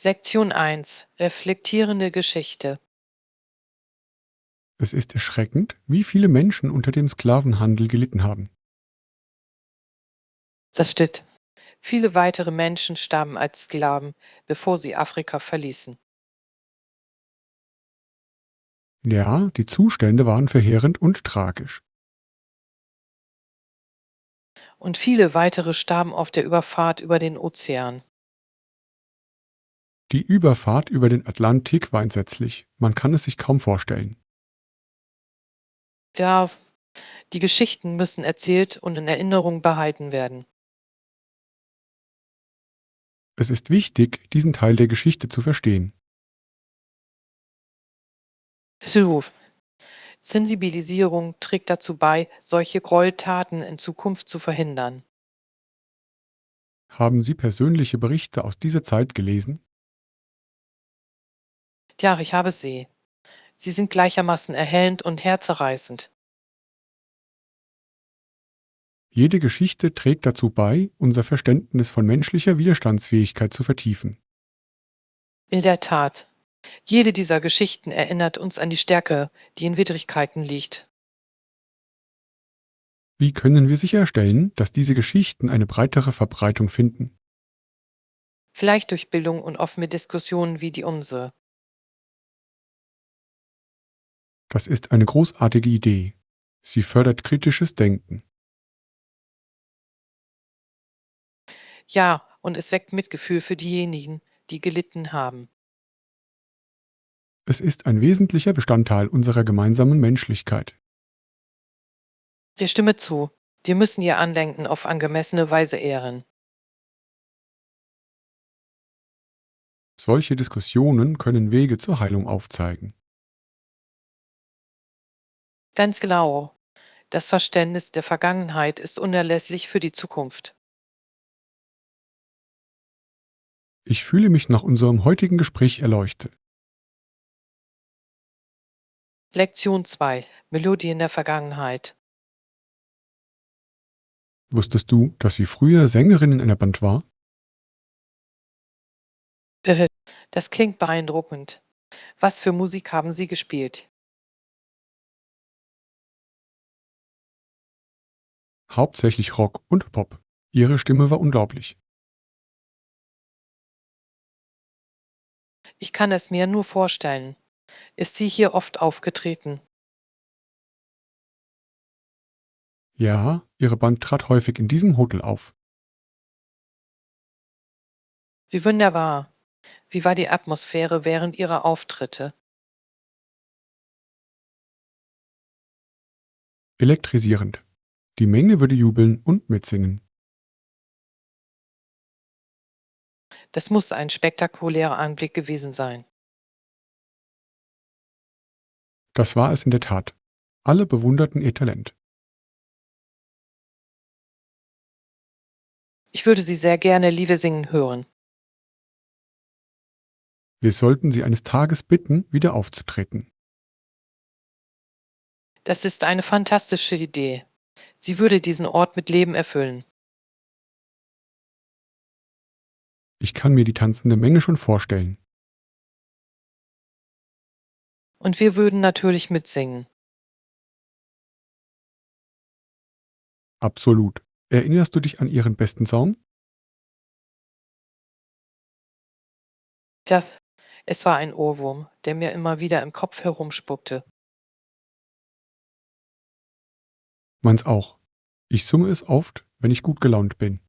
Lektion 1: Reflektierende Geschichte. Es ist erschreckend, wie viele Menschen unter dem Sklavenhandel gelitten haben. Das stimmt. Viele weitere Menschen starben als Sklaven, bevor sie Afrika verließen. Ja, die Zustände waren verheerend und tragisch. Und viele weitere starben auf der Überfahrt über den Ozean. Die Überfahrt über den Atlantik war entsetzlich. Man kann es sich kaum vorstellen. Ja, die Geschichten müssen erzählt und in Erinnerung behalten werden. Es ist wichtig, diesen Teil der Geschichte zu verstehen. So, Sensibilisierung trägt dazu bei, solche Gräueltaten in Zukunft zu verhindern. Haben Sie persönliche Berichte aus dieser Zeit gelesen? Ja, ich habe sie. Sie sind gleichermaßen erhellend und herzerreißend. Jede Geschichte trägt dazu bei, unser Verständnis von menschlicher Widerstandsfähigkeit zu vertiefen. In der Tat, jede dieser Geschichten erinnert uns an die Stärke, die in Widrigkeiten liegt. Wie können wir sicherstellen, dass diese Geschichten eine breitere Verbreitung finden? Vielleicht durch Bildung und offene Diskussionen wie die unsere. Das ist eine großartige Idee. Sie fördert kritisches Denken. Ja, und es weckt Mitgefühl für diejenigen, die gelitten haben. Es ist ein wesentlicher Bestandteil unserer gemeinsamen Menschlichkeit. Ich stimme zu. Wir müssen ihr Andenken auf angemessene Weise ehren. Solche Diskussionen können Wege zur Heilung aufzeigen. Ganz genau. Das Verständnis der Vergangenheit ist unerlässlich für die Zukunft. Ich fühle mich nach unserem heutigen Gespräch erleuchtet. Lektion 2: Melodie in der Vergangenheit. Wusstest du, dass sie früher Sängerin in einer Band war? Äh, Das klingt beeindruckend. Was für Musik haben Sie gespielt? Hauptsächlich Rock und Pop. Ihre Stimme war unglaublich. Ich kann es mir nur vorstellen. Ist sie hier oft aufgetreten? Ja, ihre Band trat häufig in diesem Hotel auf. Wie wunderbar. Wie war die Atmosphäre während Ihrer Auftritte? Elektrisierend. Die Menge würde jubeln und mitsingen. Das muss ein spektakulärer Anblick gewesen sein. Das war es in der Tat. Alle bewunderten ihr Talent. Ich würde Sie sehr gerne Liebe singen hören. Wir sollten sie eines Tages bitten, wieder aufzutreten. Das ist eine fantastische Idee. Sie würde diesen Ort mit Leben erfüllen. Ich kann mir die tanzende Menge schon vorstellen. Und wir würden natürlich mitsingen. Absolut. Erinnerst du dich an ihren besten Song? Ja, es war ein Ohrwurm, der mir immer wieder im Kopf herumspuckte. Meins auch. Ich summe es oft, wenn ich gut gelaunt bin.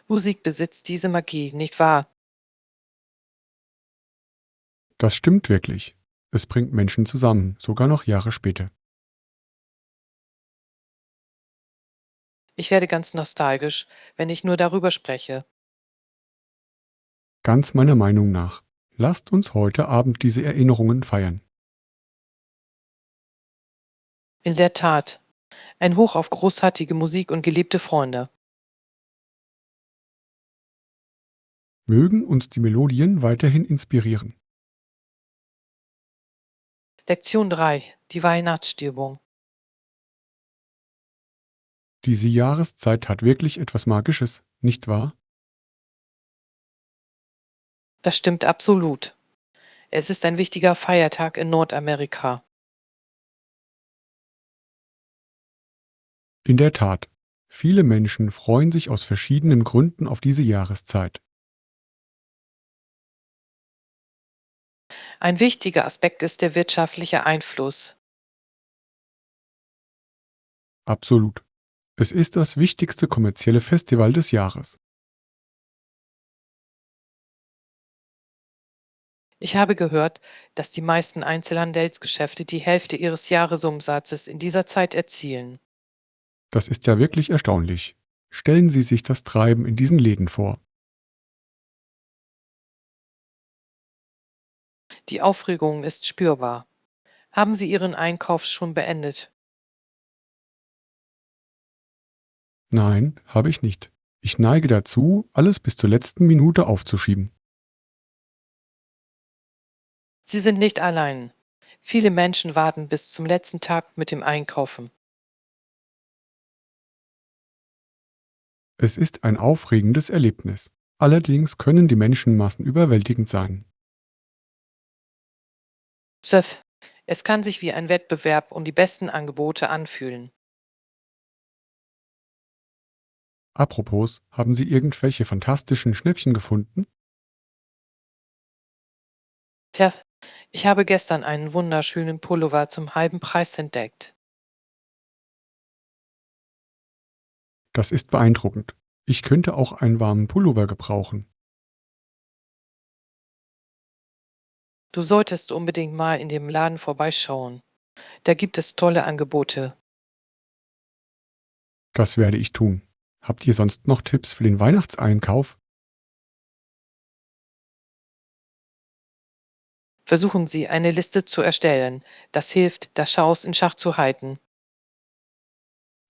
Musik besitzt diese Magie, nicht wahr? Das stimmt wirklich. Es bringt Menschen zusammen, sogar noch Jahre später. Ich werde ganz nostalgisch, wenn ich nur darüber spreche. Ganz meiner Meinung nach. Lasst uns heute Abend diese Erinnerungen feiern. In der Tat, ein Hoch auf großartige Musik und geliebte Freunde. Mögen uns die Melodien weiterhin inspirieren. Lektion 3: Die Weihnachtsstimmung. Diese Jahreszeit hat wirklich etwas Magisches, nicht wahr? Das stimmt absolut. Es ist ein wichtiger Feiertag in Nordamerika. In der Tat, viele Menschen freuen sich aus verschiedenen Gründen auf diese Jahreszeit. Ein wichtiger Aspekt ist der wirtschaftliche Einfluss. Absolut. Es ist das wichtigste kommerzielle Festival des Jahres. Ich habe gehört, dass die meisten Einzelhandelsgeschäfte die Hälfte ihres Jahresumsatzes in dieser Zeit erzielen. Das ist ja wirklich erstaunlich. Stellen Sie sich das Treiben in diesen Läden vor. Die Aufregung ist spürbar. Haben Sie Ihren Einkauf schon beendet? Nein, habe ich nicht. Ich neige dazu, alles bis zur letzten Minute aufzuschieben. Sie sind nicht allein. Viele Menschen warten bis zum letzten Tag mit dem Einkaufen. Es ist ein aufregendes Erlebnis. Allerdings können die Menschenmassen überwältigend sein. Sef, es kann sich wie ein Wettbewerb um die besten Angebote anfühlen. Apropos, haben Sie irgendwelche fantastischen Schnäppchen gefunden? Tja, ich habe gestern einen wunderschönen Pullover zum halben Preis entdeckt. Das ist beeindruckend. Ich könnte auch einen warmen Pullover gebrauchen. Du solltest unbedingt mal in dem Laden vorbeischauen. Da gibt es tolle Angebote. Das werde ich tun. Habt ihr sonst noch Tipps für den Weihnachtseinkauf? Versuchen Sie, eine Liste zu erstellen. Das hilft, das Chaos in Schach zu halten.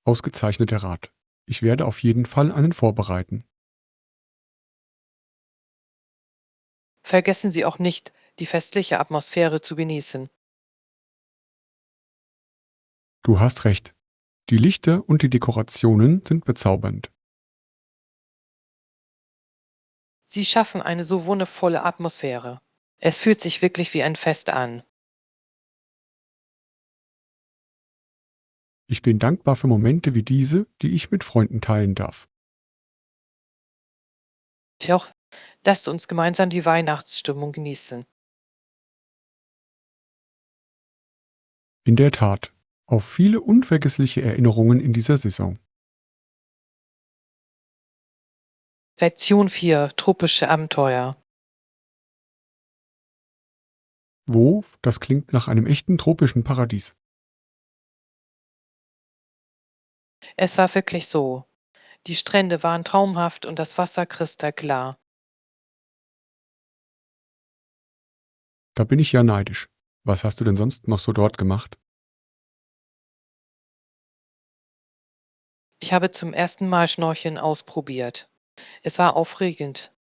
Ausgezeichneter Rat. Ich werde auf jeden Fall einen vorbereiten. Vergessen Sie auch nicht, die festliche Atmosphäre zu genießen. Du hast recht. Die Lichter und die Dekorationen sind bezaubernd. Sie schaffen eine so wundervolle Atmosphäre. Es fühlt sich wirklich wie ein Fest an. Ich bin dankbar für Momente wie diese, die ich mit Freunden teilen darf. Tja, lasst uns gemeinsam die Weihnachtsstimmung genießen. In der Tat, auf viele unvergessliche Erinnerungen in dieser Saison. Lektion 4: Tropische Abenteuer. Wo? Das klingt nach einem echten tropischen Paradies. Es war wirklich so. Die Strände waren traumhaft und das Wasser kristallklar. Da bin ich ja neidisch. Was hast du denn sonst noch so dort gemacht? Ich habe zum ersten Mal Schnorcheln ausprobiert. Es war aufregend.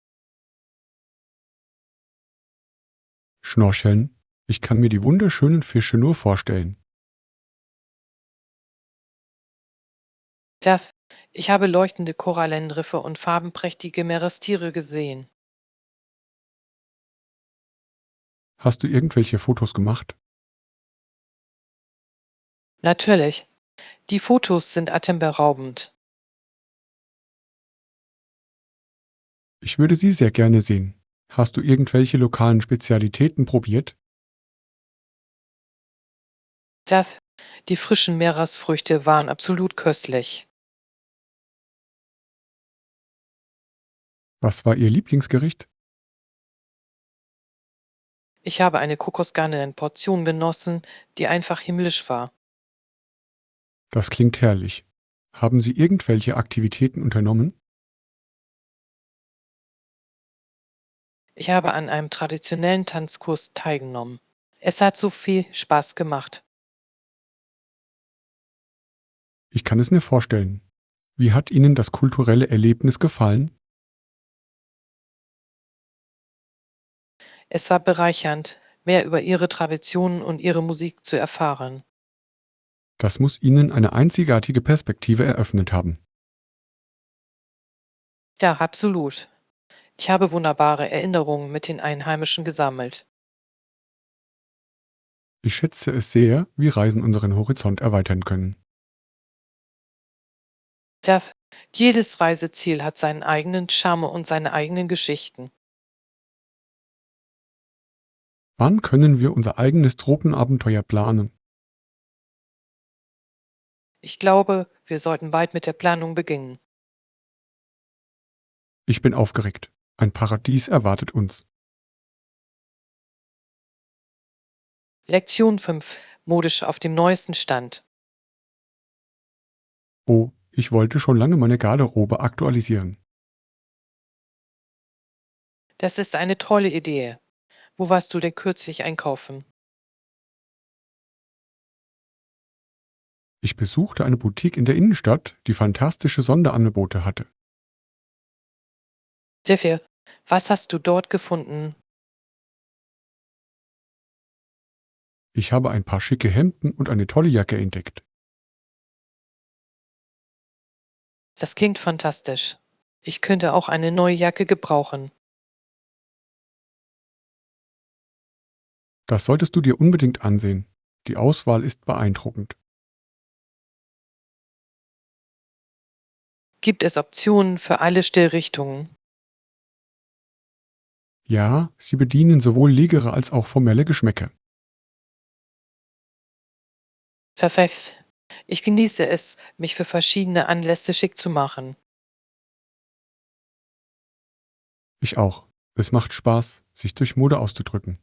Schnorcheln? Ich kann mir die wunderschönen Fische nur vorstellen. Ja, ich habe leuchtende Korallenriffe und farbenprächtige Meerestiere gesehen. Hast du irgendwelche Fotos gemacht? Natürlich, die Fotos sind atemberaubend. Ich würde sie sehr gerne sehen. Hast du irgendwelche lokalen Spezialitäten probiert? Ja, die frischen Meeresfrüchte waren absolut köstlich. Was war ihr Lieblingsgericht? Ich habe eine Kokosgarne in Portion genossen, die einfach himmlisch war. Das klingt herrlich. Haben Sie irgendwelche Aktivitäten unternommen? Ich habe an einem traditionellen Tanzkurs teilgenommen. Es hat so viel Spaß gemacht. Ich kann es mir vorstellen. Wie hat Ihnen das kulturelle Erlebnis gefallen? Es war bereichernd, mehr über ihre Traditionen und ihre Musik zu erfahren. Das muss Ihnen eine einzigartige Perspektive eröffnet haben. Ja, absolut. Ich habe wunderbare Erinnerungen mit den Einheimischen gesammelt. Ich schätze es sehr, wie Reisen unseren Horizont erweitern können. Ja, jedes Reiseziel hat seinen eigenen Charme und seine eigenen Geschichten. Wann können wir unser eigenes Tropenabenteuer planen? Ich glaube, wir sollten bald mit der Planung beginnen. Ich bin aufgeregt. Ein Paradies erwartet uns. Lektion 5: Modisch auf dem neuesten Stand. Oh, ich wollte schon lange meine Garderobe aktualisieren. Das ist eine tolle Idee. Wo warst du denn kürzlich einkaufen? Ich besuchte eine Boutique in der Innenstadt, die fantastische Sonderangebote hatte. Steffi, was hast du dort gefunden? Ich habe ein paar schicke Hemden und eine tolle Jacke entdeckt. Das klingt fantastisch. Ich könnte auch eine neue Jacke gebrauchen. Das solltest du dir unbedingt ansehen. Die Auswahl ist beeindruckend. Gibt es Optionen für alle Stilrichtungen? Ja, sie bedienen sowohl legere als auch formelle Geschmäcker. Perfekt. Ich genieße es, mich für verschiedene Anlässe schick zu machen. Ich auch. Es macht Spaß, sich durch Mode auszudrücken.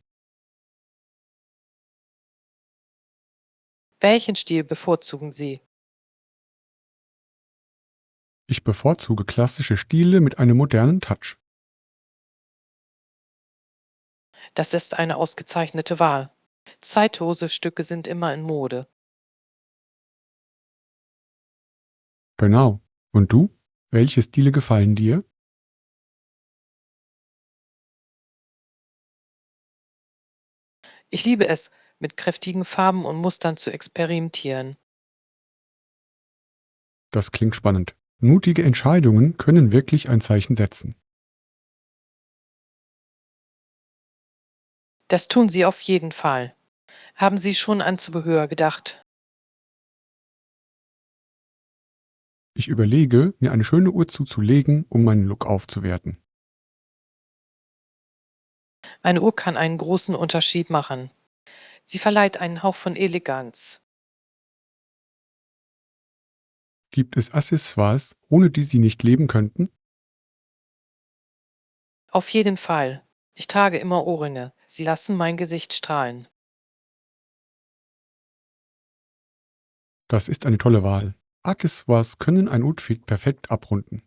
Welchen Stil bevorzugen Sie? Ich bevorzuge klassische Stile mit einem modernen Touch. Das ist eine ausgezeichnete Wahl. Zeitlose Stücke sind immer in Mode. Genau. Und du? Welche Stile gefallen dir? Ich liebe es, mit kräftigen Farben und Mustern zu experimentieren. Das klingt spannend. Mutige Entscheidungen können wirklich ein Zeichen setzen. Das tun Sie auf jeden Fall. Haben Sie schon an Zubehör gedacht? Ich überlege, mir eine schöne Uhr zuzulegen, um meinen Look aufzuwerten. Eine Uhr kann einen großen Unterschied machen. Sie verleiht einen Hauch von Eleganz. Gibt es Accessoires, ohne die Sie nicht leben könnten? Auf jeden Fall. Ich trage immer Ohrringe. Sie lassen mein Gesicht strahlen. Das ist eine tolle Wahl. Accessoires können ein Outfit perfekt abrunden.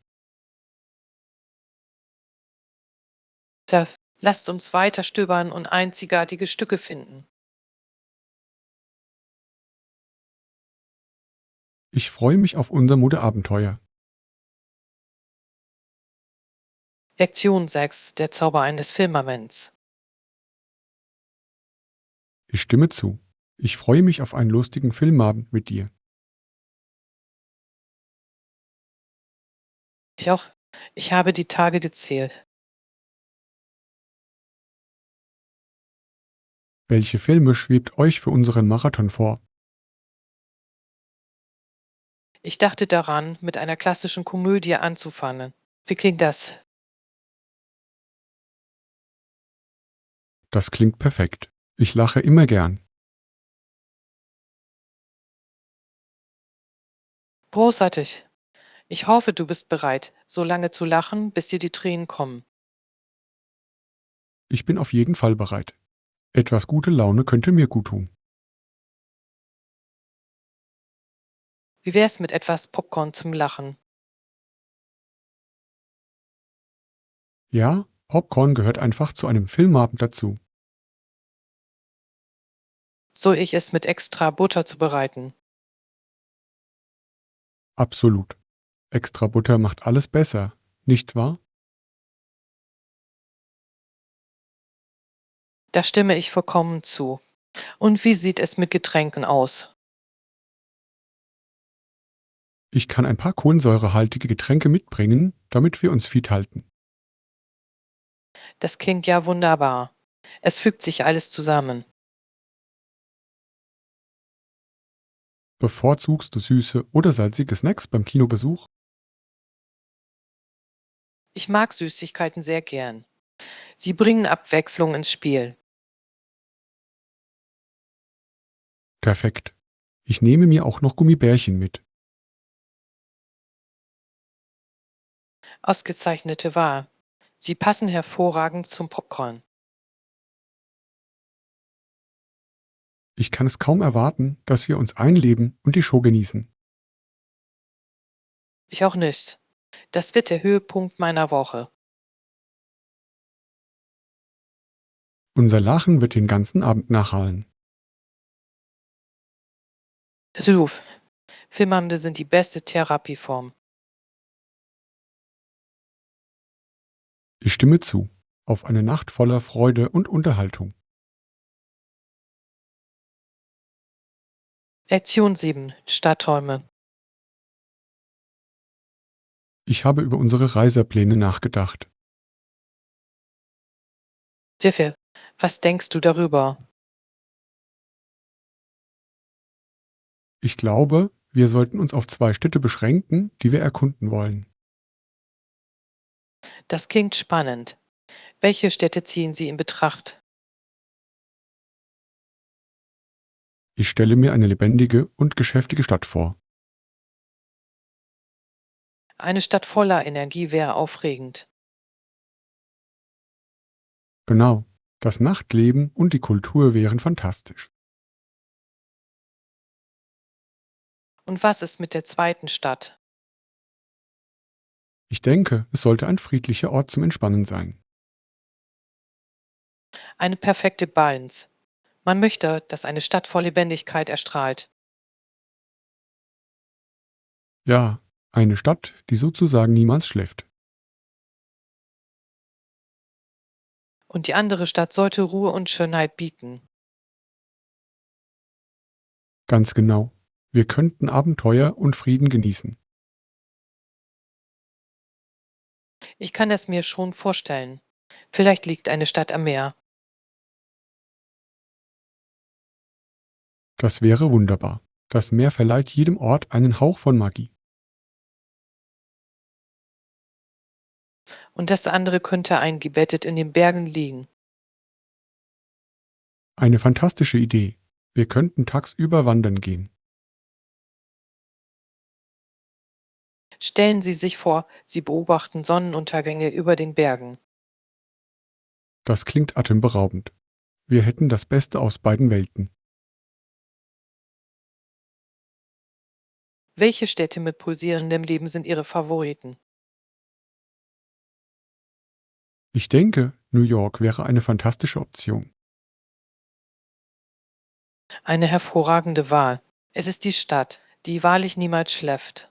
Lasst uns weiter stöbern und einzigartige Stücke finden. Ich freue mich auf unser Modeabenteuer. Lektion 6: Der Zauber eines Firmaments. Ich stimme zu. Ich freue mich auf einen lustigen Filmabend mit dir. Ich auch. Ich habe die Tage gezählt. Welche Filme schwebt euch für unseren Marathon vor? Ich dachte daran, mit einer klassischen Komödie anzufangen. Wie klingt das? Das klingt perfekt. Ich lache immer gern. Großartig. Ich hoffe, du bist bereit, so lange zu lachen, bis dir die Tränen kommen. Ich bin auf jeden Fall bereit. Etwas gute Laune könnte mir gut tun. Wie wär's mit etwas Popcorn zum Lachen? Ja, Popcorn gehört einfach zu einem Filmabend dazu. Soll ich es mit extra Butter zubereiten? Absolut. Extra Butter macht alles besser, nicht wahr? Da stimme ich vollkommen zu. Und wie sieht es mit Getränken aus? Ich kann ein paar kohlensäurehaltige Getränke mitbringen, damit wir uns fit halten. Das klingt ja wunderbar. Es fügt sich alles zusammen. Bevorzugst du süße oder salzige Snacks beim Kinobesuch? Ich mag Süßigkeiten sehr gern. Sie bringen Abwechslung ins Spiel. Perfekt. Ich nehme mir auch noch Gummibärchen mit. Ausgezeichnete Wahl. Sie passen hervorragend zum Popcorn. Ich kann es kaum erwarten, dass wir uns einleben und die Show genießen. Ich auch nicht. Das wird der Höhepunkt meiner Woche. Unser Lachen wird den ganzen Abend nachhallen. Ruf. Filmabende sind die beste Therapieform. Ich stimme zu. Auf eine Nacht voller Freude und Unterhaltung. Lektion 7. Stadtträume. Ich habe über unsere Reisepläne nachgedacht. Wiffel, was denkst du darüber? Ich glaube, wir sollten uns auf 2 Städte beschränken, die wir erkunden wollen. Das klingt spannend. Welche Städte ziehen Sie in Betracht? Ich stelle mir eine lebendige und geschäftige Stadt vor. Eine Stadt voller Energie wäre aufregend. Genau. Das Nachtleben und die Kultur wären fantastisch. Und was ist mit der zweiten Stadt? Ich denke, es sollte ein friedlicher Ort zum Entspannen sein. Eine perfekte Balance. Man möchte, dass eine Stadt vor Lebendigkeit erstrahlt. Ja, eine Stadt, die sozusagen niemals schläft. Und die andere Stadt sollte Ruhe und Schönheit bieten. Ganz genau. Wir könnten Abenteuer und Frieden genießen. Ich kann es mir schon vorstellen. Vielleicht liegt eine Stadt am Meer. Das wäre wunderbar. Das Meer verleiht jedem Ort einen Hauch von Magie. Und das andere könnte eingebettet in den Bergen liegen. Eine fantastische Idee. Wir könnten tagsüber wandern gehen. Stellen Sie sich vor, Sie beobachten Sonnenuntergänge über den Bergen. Das klingt atemberaubend. Wir hätten das Beste aus beiden Welten. Welche Städte mit pulsierendem Leben sind Ihre Favoriten? Ich denke, New York wäre eine fantastische Option. Eine hervorragende Wahl. Es ist die Stadt, die wahrlich niemals schläft.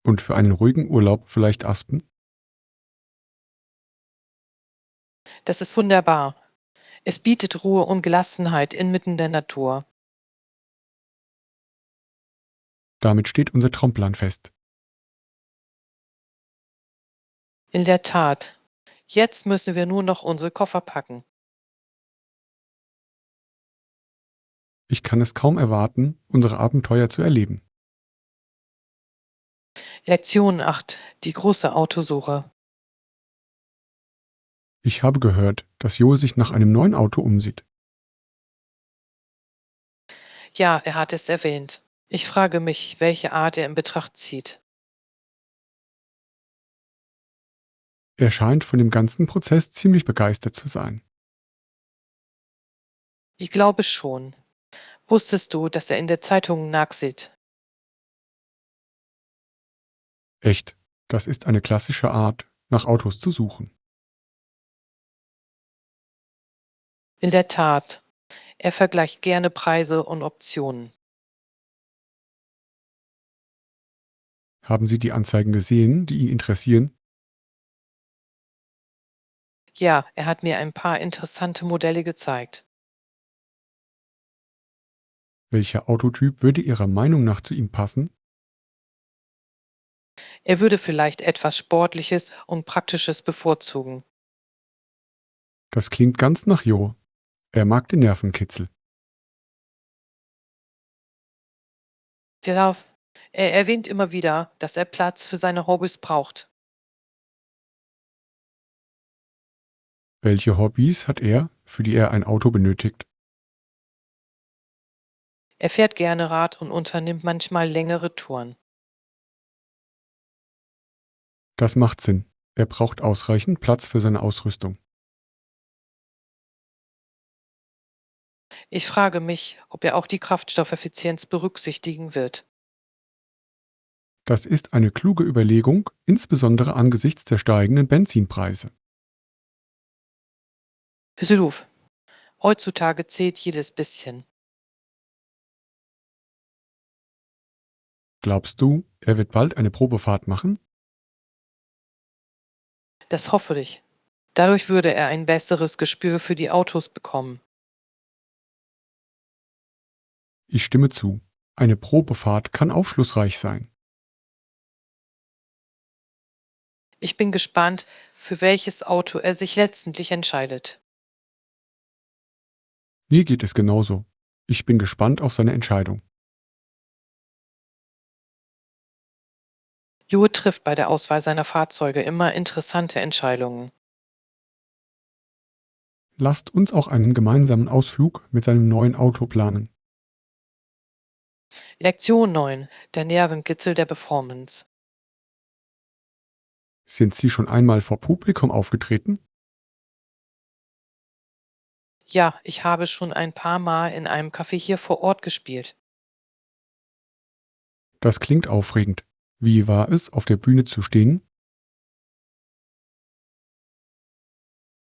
Und für einen ruhigen Urlaub vielleicht Aspen? Das ist wunderbar. Es bietet Ruhe und Gelassenheit inmitten der Natur. Damit steht unser Traumplan fest. In der Tat. Jetzt müssen wir nur noch unsere Koffer packen. Ich kann es kaum erwarten, unsere Abenteuer zu erleben. Lektion 8. Die große Autosuche. Ich habe gehört, dass Joe sich nach einem neuen Auto umsieht. Ja, er hat es erwähnt. Ich frage mich, welche Art er in Betracht zieht. Er scheint von dem ganzen Prozess ziemlich begeistert zu sein. Ich glaube schon. Wusstest du, dass er in der Zeitung nachsieht? Echt, das ist eine klassische Art, nach Autos zu suchen. In der Tat. Er vergleicht gerne Preise und Optionen. Haben Sie die Anzeigen gesehen, die ihn interessieren? Ja, er hat mir ein paar interessante Modelle gezeigt. Welcher Autotyp würde Ihrer Meinung nach zu ihm passen? Er würde vielleicht etwas Sportliches und Praktisches bevorzugen. Das klingt ganz nach Jo. Er mag den Nervenkitzel. Der, er erwähnt immer wieder, dass er Platz für seine Hobbys braucht. Welche Hobbys hat er, für die er ein Auto benötigt? Er fährt gerne Rad und unternimmt manchmal längere Touren. Das macht Sinn. Er braucht ausreichend Platz für seine Ausrüstung. Ich frage mich, ob er auch die Kraftstoffeffizienz berücksichtigen wird. Das ist eine kluge Überlegung, insbesondere angesichts der steigenden Benzinpreise. Hör heutzutage zählt jedes bisschen. Glaubst du, er wird bald eine Probefahrt machen? Das hoffe ich. Dadurch würde er ein besseres Gespür für die Autos bekommen. Ich stimme zu. Eine Probefahrt kann aufschlussreich sein. Ich bin gespannt, für welches Auto er sich letztendlich entscheidet. Mir geht es genauso. Ich bin gespannt auf seine Entscheidung. Joe trifft bei der Auswahl seiner Fahrzeuge immer interessante Entscheidungen. Lasst uns auch einen gemeinsamen Ausflug mit seinem neuen Auto planen. Lektion 9: Der Nervenkitzel der Performance. Sind Sie schon einmal vor Publikum aufgetreten? Ja, ich habe schon ein paar Mal in einem Café hier vor Ort gespielt. Das klingt aufregend. Wie war es, auf der Bühne zu stehen?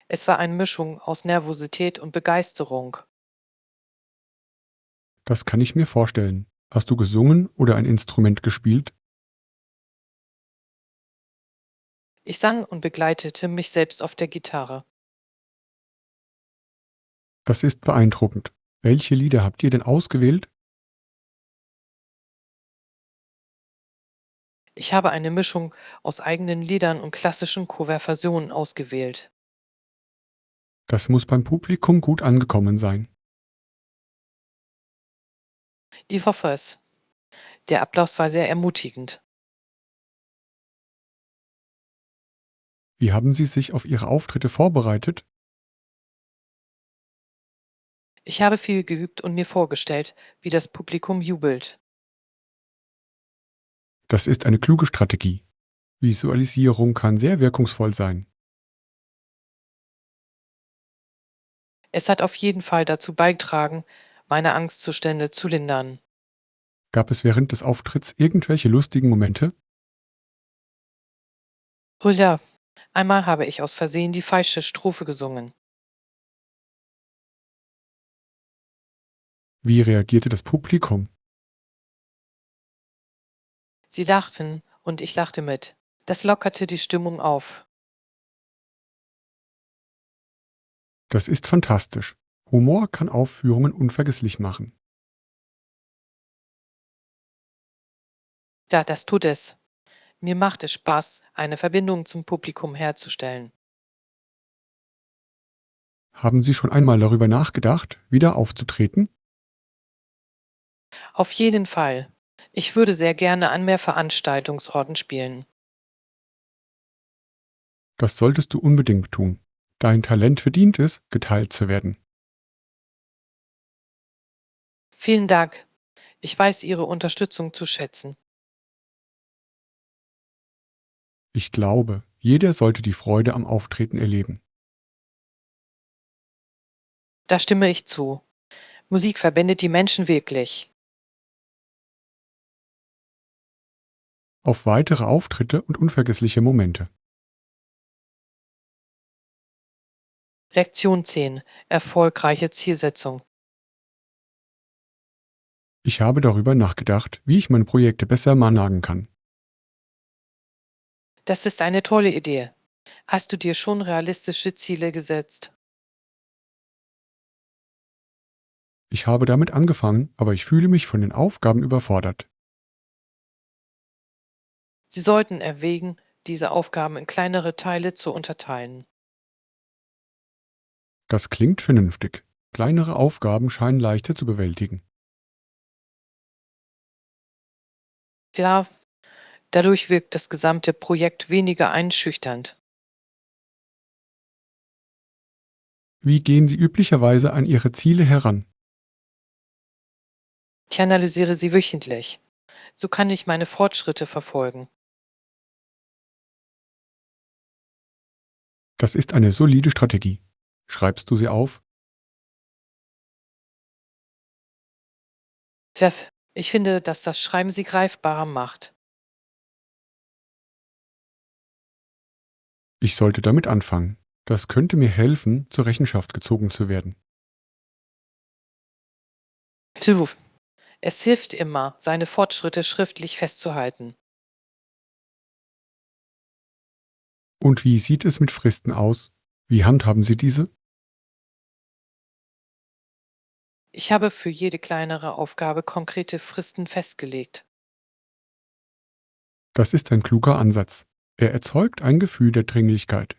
Es war eine Mischung aus Nervosität und Begeisterung. Das kann ich mir vorstellen. Hast du gesungen oder ein Instrument gespielt? Ich sang und begleitete mich selbst auf der Gitarre. Das ist beeindruckend. Welche Lieder habt ihr denn ausgewählt? Ich habe eine Mischung aus eigenen Liedern und klassischen Coverversionen ausgewählt. Das muss beim Publikum gut angekommen sein. Ich hoffe es. Der Applaus war sehr ermutigend. Wie haben Sie sich auf Ihre Auftritte vorbereitet? Ich habe viel geübt und mir vorgestellt, wie das Publikum jubelt. Das ist eine kluge Strategie. Visualisierung kann sehr wirkungsvoll sein. Es hat auf jeden Fall dazu beigetragen, meine Angstzustände zu lindern. Gab es während des Auftritts irgendwelche lustigen Momente? Oh ja, einmal habe ich aus Versehen die falsche Strophe gesungen. Wie reagierte das Publikum? Sie lachten und ich lachte mit. Das lockerte die Stimmung auf. Das ist fantastisch. Humor kann Aufführungen unvergesslich machen. Ja, das tut es. Mir macht es Spaß, eine Verbindung zum Publikum herzustellen. Haben Sie schon einmal darüber nachgedacht, wieder aufzutreten? Auf jeden Fall. Ich würde sehr gerne an mehr Veranstaltungsorten spielen. Das solltest du unbedingt tun. Dein Talent verdient es, geteilt zu werden. Vielen Dank. Ich weiß Ihre Unterstützung zu schätzen. Ich glaube, jeder sollte die Freude am Auftreten erleben. Da stimme ich zu. Musik verbindet die Menschen wirklich. Auf weitere Auftritte und unvergessliche Momente. Lektion 10: Erfolgreiche Zielsetzung. Ich habe darüber nachgedacht, wie ich meine Projekte besser managen kann. Das ist eine tolle Idee. Hast du dir schon realistische Ziele gesetzt? Ich habe damit angefangen, aber ich fühle mich von den Aufgaben überfordert. Sie sollten erwägen, diese Aufgaben in kleinere Teile zu unterteilen. Das klingt vernünftig. Kleinere Aufgaben scheinen leichter zu bewältigen. Ja, dadurch wirkt das gesamte Projekt weniger einschüchternd. Wie gehen Sie üblicherweise an Ihre Ziele heran? Ich analysiere sie wöchentlich. So kann ich meine Fortschritte verfolgen. Das ist eine solide Strategie. Schreibst du sie auf? Ich finde, dass das Schreiben sie greifbarer macht. Ich sollte damit anfangen. Das könnte mir helfen, zur Rechenschaft gezogen zu werden. Du, es hilft immer, seine Fortschritte schriftlich festzuhalten. Und wie sieht es mit Fristen aus? Wie handhaben Sie diese? Ich habe für jede kleinere Aufgabe konkrete Fristen festgelegt. Das ist ein kluger Ansatz. Er erzeugt ein Gefühl der Dringlichkeit.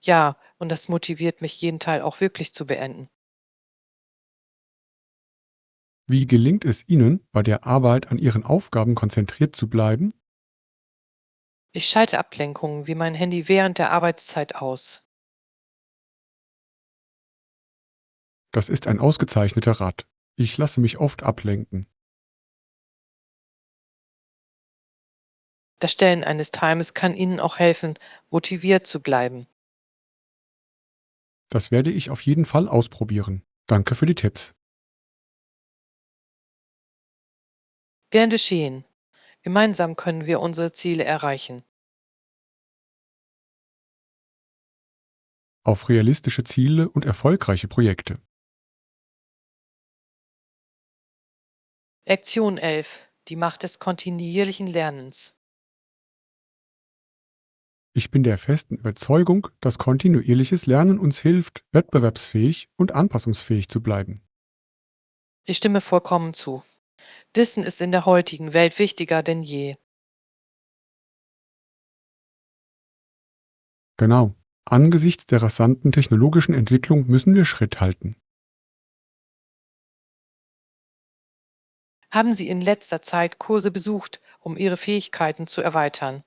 Ja, und das motiviert mich, jeden Teil auch wirklich zu beenden. Wie gelingt es Ihnen, bei der Arbeit an Ihren Aufgaben konzentriert zu bleiben? Ich schalte Ablenkungen wie mein Handy während der Arbeitszeit aus. Das ist ein ausgezeichneter Rat. Ich lasse mich oft ablenken. Das Stellen eines Timers kann Ihnen auch helfen, motiviert zu bleiben. Das werde ich auf jeden Fall ausprobieren. Danke für die Tipps. Gern geschehen. Gemeinsam können wir unsere Ziele erreichen. Auf realistische Ziele und erfolgreiche Projekte. Lektion 11: Die Macht des kontinuierlichen Lernens. Ich bin der festen Überzeugung, dass kontinuierliches Lernen uns hilft, wettbewerbsfähig und anpassungsfähig zu bleiben. Ich stimme vollkommen zu. Wissen ist in der heutigen Welt wichtiger denn je. Genau. Angesichts der rasanten technologischen Entwicklung müssen wir Schritt halten. Haben Sie in letzter Zeit Kurse besucht, um Ihre Fähigkeiten zu erweitern?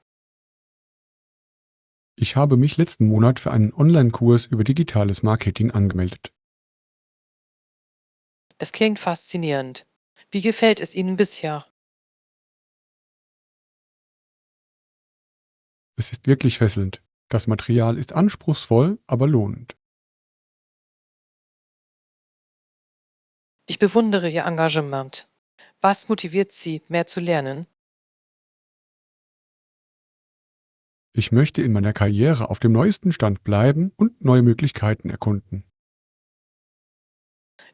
Ich habe mich letzten Monat für einen Online-Kurs über digitales Marketing angemeldet. Das klingt faszinierend. Wie gefällt es Ihnen bisher? Es ist wirklich fesselnd. Das Material ist anspruchsvoll, aber lohnend. Ich bewundere Ihr Engagement. Was motiviert Sie, mehr zu lernen? Ich möchte in meiner Karriere auf dem neuesten Stand bleiben und neue Möglichkeiten erkunden.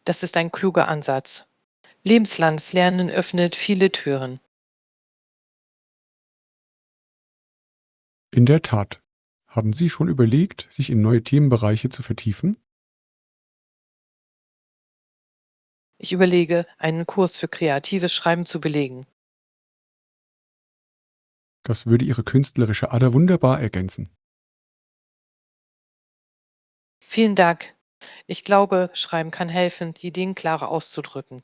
Das ist ein kluger Ansatz. Lebenslanges Lernen öffnet viele Türen. In der Tat. Haben Sie schon überlegt, sich in neue Themenbereiche zu vertiefen? Ich überlege, einen Kurs für kreatives Schreiben zu belegen. Das würde Ihre künstlerische Ader wunderbar ergänzen. Vielen Dank. Ich glaube, Schreiben kann helfen, die Ideen klarer auszudrücken.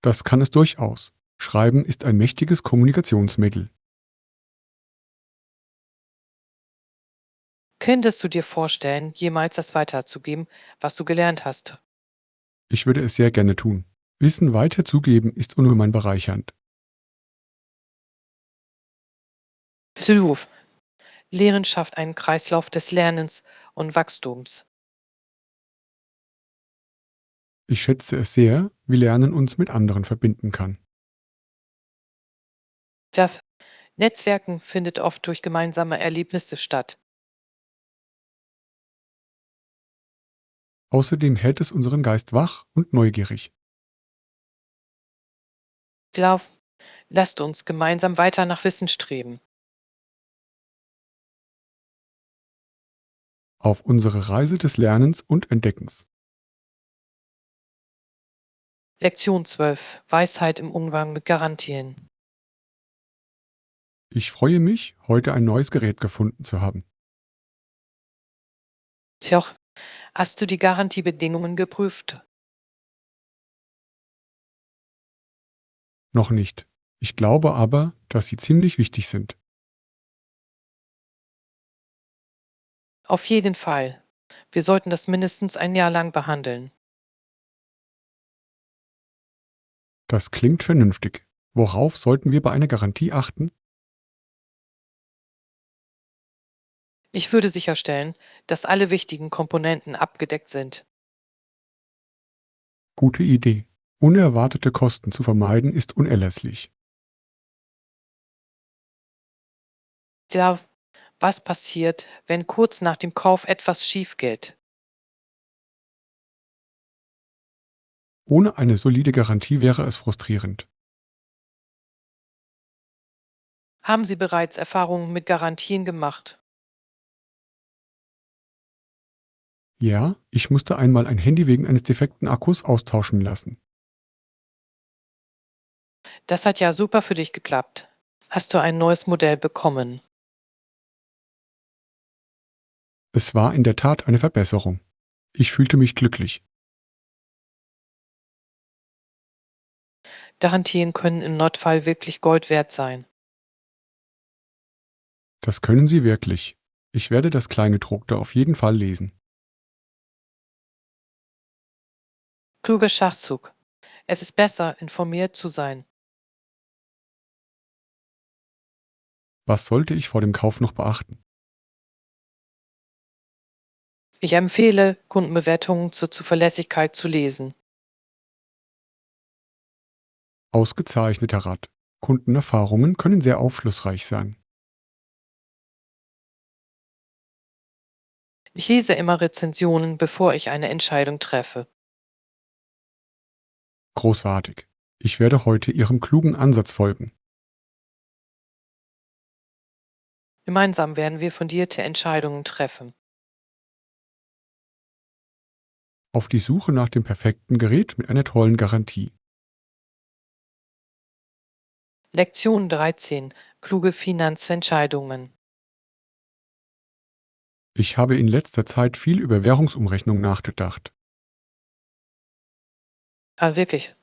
Das kann es durchaus. Schreiben ist ein mächtiges Kommunikationsmittel. Könntest du dir vorstellen, jemals das weiterzugeben, was du gelernt hast? Ich würde es sehr gerne tun. Wissen weiterzugeben ist ungemein bereichernd. Beruf. Lehren schafft einen Kreislauf des Lernens und Wachstums. Ich schätze es sehr, wie Lernen uns mit anderen verbinden kann. Das Netzwerken findet oft durch gemeinsame Erlebnisse statt. Außerdem hält es unseren Geist wach und neugierig. Glaub, lasst uns gemeinsam weiter nach Wissen streben. Auf unsere Reise des Lernens und Entdeckens. Lektion 12. Weisheit im Umgang mit Garantien. Ich freue mich, heute ein neues Gerät gefunden zu haben. Tja, hast du die Garantiebedingungen geprüft? Noch nicht. Ich glaube aber, dass sie ziemlich wichtig sind. Auf jeden Fall. Wir sollten das mindestens ein Jahr lang behandeln. Das klingt vernünftig. Worauf sollten wir bei einer Garantie achten? Ich würde sicherstellen, dass alle wichtigen Komponenten abgedeckt sind. Gute Idee. Unerwartete Kosten zu vermeiden ist unerlässlich. Ja, was passiert, wenn kurz nach dem Kauf etwas schief geht? Ohne eine solide Garantie wäre es frustrierend. Haben Sie bereits Erfahrungen mit Garantien gemacht? Ja, ich musste einmal ein Handy wegen eines defekten Akkus austauschen lassen. Das hat ja super für dich geklappt. Hast du ein neues Modell bekommen? Es war in der Tat eine Verbesserung. Ich fühlte mich glücklich. Garantien können im Notfall wirklich Gold wert sein. Das können Sie wirklich. Ich werde das Kleingedruckte auf jeden Fall lesen. Kluger Schachzug. Es ist besser, informiert zu sein. Was sollte ich vor dem Kauf noch beachten? Ich empfehle, Kundenbewertungen zur Zuverlässigkeit zu lesen. Ausgezeichneter Rat. Kundenerfahrungen können sehr aufschlussreich sein. Ich lese immer Rezensionen, bevor ich eine Entscheidung treffe. Großartig. Ich werde heute Ihrem klugen Ansatz folgen. Gemeinsam werden wir fundierte Entscheidungen treffen. Auf die Suche nach dem perfekten Gerät mit einer tollen Garantie. Lektion 13. Kluge Finanzentscheidungen. Ich habe in letzter Zeit viel über Währungsumrechnung nachgedacht. Ah, wirklich.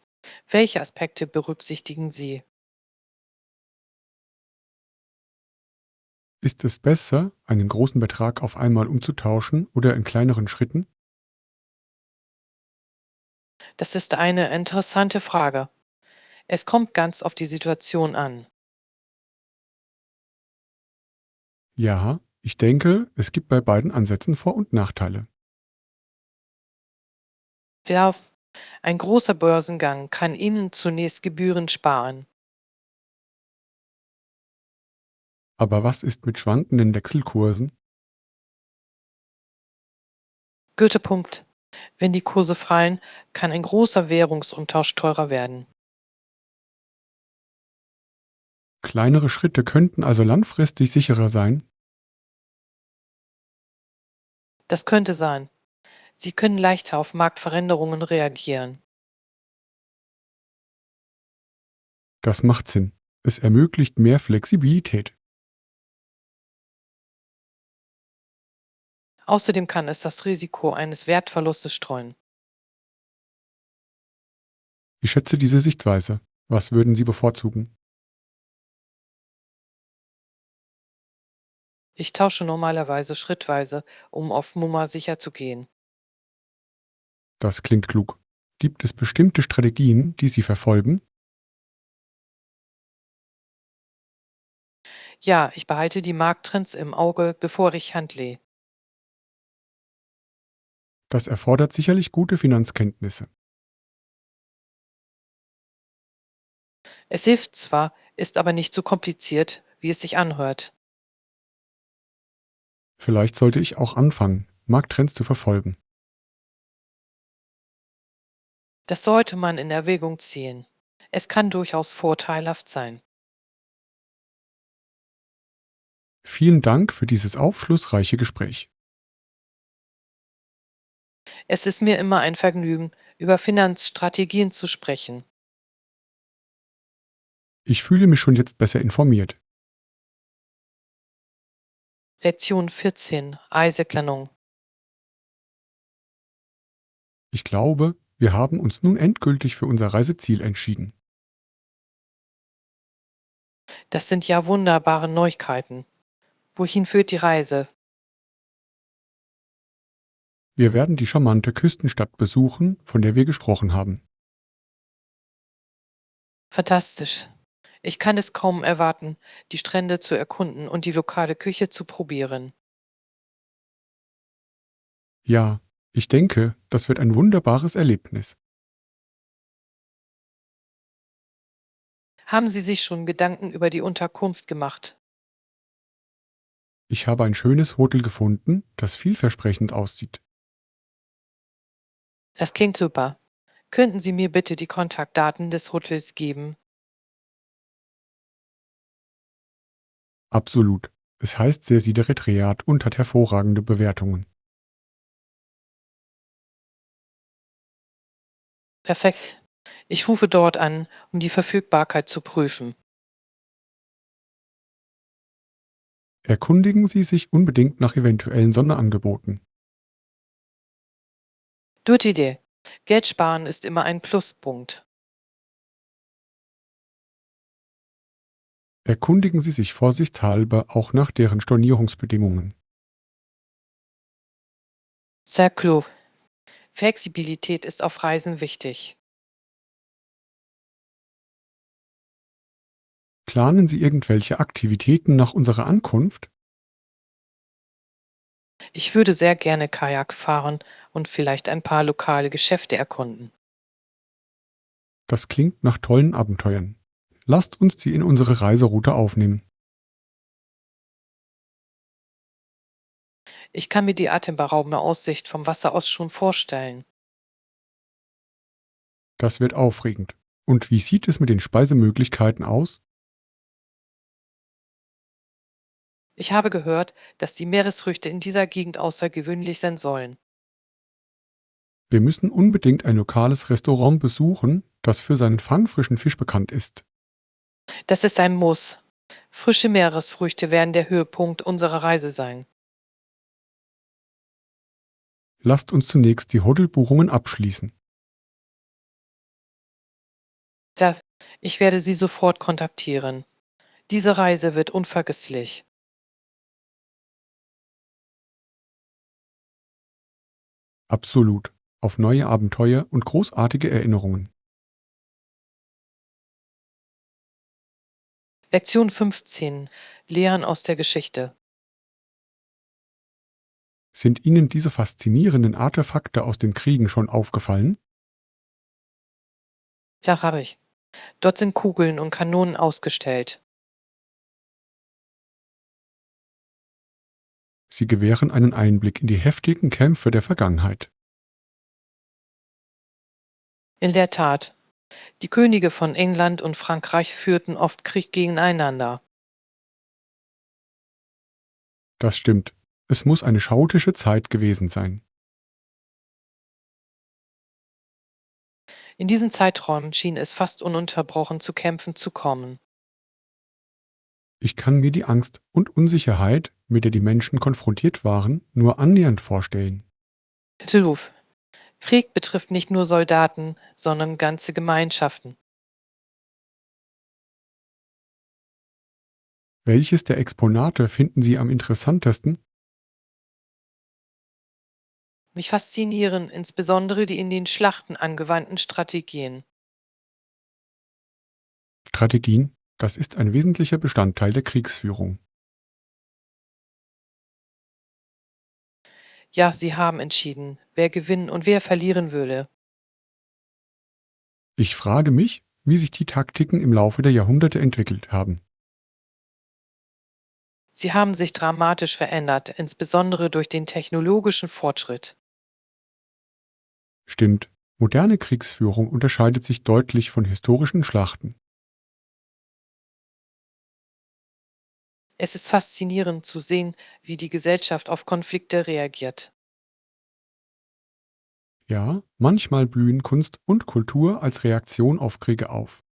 Welche Aspekte berücksichtigen Sie? Ist es besser, einen großen Betrag auf einmal umzutauschen oder in kleineren Schritten? Das ist eine interessante Frage. Es kommt ganz auf die Situation an. Ja, ich denke, es gibt bei beiden Ansätzen Vor- und Nachteile. Ja, ein großer Börsengang kann Ihnen zunächst Gebühren sparen. Aber was ist mit schwankenden Wechselkursen? Guter Punkt. Wenn die Kurse fallen, kann ein großer Währungsumtausch teurer werden. Kleinere Schritte könnten also langfristig sicherer sein. Das könnte sein. Sie können leichter auf Marktveränderungen reagieren. Das macht Sinn. Es ermöglicht mehr Flexibilität. Außerdem kann es das Risiko eines Wertverlustes streuen. Ich schätze diese Sichtweise. Was würden Sie bevorzugen? Ich tausche normalerweise schrittweise, um auf Nummer sicher zu gehen. Das klingt klug. Gibt es bestimmte Strategien, die Sie verfolgen? Ja, ich behalte die Markttrends im Auge, bevor ich handle. Das erfordert sicherlich gute Finanzkenntnisse. Es hilft zwar, ist aber nicht so kompliziert, wie es sich anhört. Vielleicht sollte ich auch anfangen, Markttrends zu verfolgen. Das sollte man in Erwägung ziehen. Es kann durchaus vorteilhaft sein. Vielen Dank für dieses aufschlussreiche Gespräch. Es ist mir immer ein Vergnügen, über Finanzstrategien zu sprechen. Ich fühle mich schon jetzt besser informiert. Lektion 14. Reiseplanung. Ich glaube, wir haben uns nun endgültig für unser Reiseziel entschieden. Das sind ja wunderbare Neuigkeiten. Wohin führt die Reise? Wir werden die charmante Küstenstadt besuchen, von der wir gesprochen haben. Fantastisch. Ich kann es kaum erwarten, die Strände zu erkunden und die lokale Küche zu probieren. Ja, ich denke, das wird ein wunderbares Erlebnis. Haben Sie sich schon Gedanken über die Unterkunft gemacht? Ich habe ein schönes Hotel gefunden, das vielversprechend aussieht. Das klingt super. Könnten Sie mir bitte die Kontaktdaten des Hotels geben? Absolut. Es heißt Sekretariat und hat hervorragende Bewertungen. Perfekt. Ich rufe dort an, um die Verfügbarkeit zu prüfen. Erkundigen Sie sich unbedingt nach eventuellen Sonderangeboten. Gute Idee. Geld sparen ist immer ein Pluspunkt. Erkundigen Sie sich vorsichtshalber auch nach deren Stornierungsbedingungen. Sehr klug. Flexibilität ist auf Reisen wichtig. Planen Sie irgendwelche Aktivitäten nach unserer Ankunft? Ich würde sehr gerne Kajak fahren und vielleicht ein paar lokale Geschäfte erkunden. Das klingt nach tollen Abenteuern. Lasst uns die in unsere Reiseroute aufnehmen. Ich kann mir die atemberaubende Aussicht vom Wasser aus schon vorstellen. Das wird aufregend. Und wie sieht es mit den Speisemöglichkeiten aus? Ich habe gehört, dass die Meeresfrüchte in dieser Gegend außergewöhnlich sein sollen. Wir müssen unbedingt ein lokales Restaurant besuchen, das für seinen fangfrischen Fisch bekannt ist. Das ist ein Muss. Frische Meeresfrüchte werden der Höhepunkt unserer Reise sein. Lasst uns zunächst die Hotelbuchungen abschließen. Da, ich werde Sie sofort kontaktieren. Diese Reise wird unvergesslich. Absolut. Auf neue Abenteuer und großartige Erinnerungen. Lektion 15. Lehren aus der Geschichte. Sind Ihnen diese faszinierenden Artefakte aus den Kriegen schon aufgefallen? Ja, habe ich. Dort sind Kugeln und Kanonen ausgestellt. Sie gewähren einen Einblick in die heftigen Kämpfe der Vergangenheit. In der Tat, die Könige von England und Frankreich führten oft Krieg gegeneinander. Das stimmt. Es muss eine chaotische Zeit gewesen sein. In diesen Zeiträumen schien es fast ununterbrochen zu Kämpfen zu kommen. Ich kann mir die Angst und Unsicherheit, mit der die Menschen konfrontiert waren, nur annähernd vorstellen. Tiluf. Krieg betrifft nicht nur Soldaten, sondern ganze Gemeinschaften. Welches der Exponate finden Sie am interessantesten? Mich faszinieren insbesondere die in den Schlachten angewandten Strategien. Strategien, das ist ein wesentlicher Bestandteil der Kriegsführung. Ja, sie haben entschieden, wer gewinnen und wer verlieren würde. Ich frage mich, wie sich die Taktiken im Laufe der Jahrhunderte entwickelt haben. Sie haben sich dramatisch verändert, insbesondere durch den technologischen Fortschritt. Stimmt, moderne Kriegsführung unterscheidet sich deutlich von historischen Schlachten. Es ist faszinierend zu sehen, wie die Gesellschaft auf Konflikte reagiert. Ja, manchmal blühen Kunst und Kultur als Reaktion auf Kriege auf.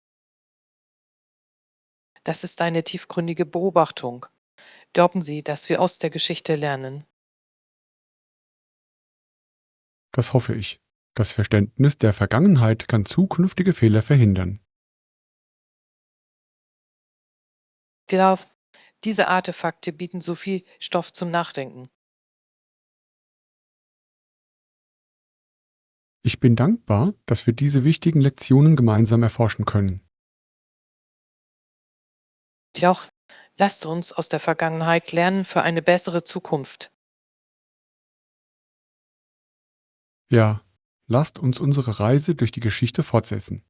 Das ist eine tiefgründige Beobachtung. Glauben Sie, dass wir aus der Geschichte lernen? Das hoffe ich. Das Verständnis der Vergangenheit kann zukünftige Fehler verhindern. Glaub, diese Artefakte bieten so viel Stoff zum Nachdenken. Ich bin dankbar, dass wir diese wichtigen Lektionen gemeinsam erforschen können. Auch lasst uns aus der Vergangenheit lernen für eine bessere Zukunft. Ja, lasst uns unsere Reise durch die Geschichte fortsetzen.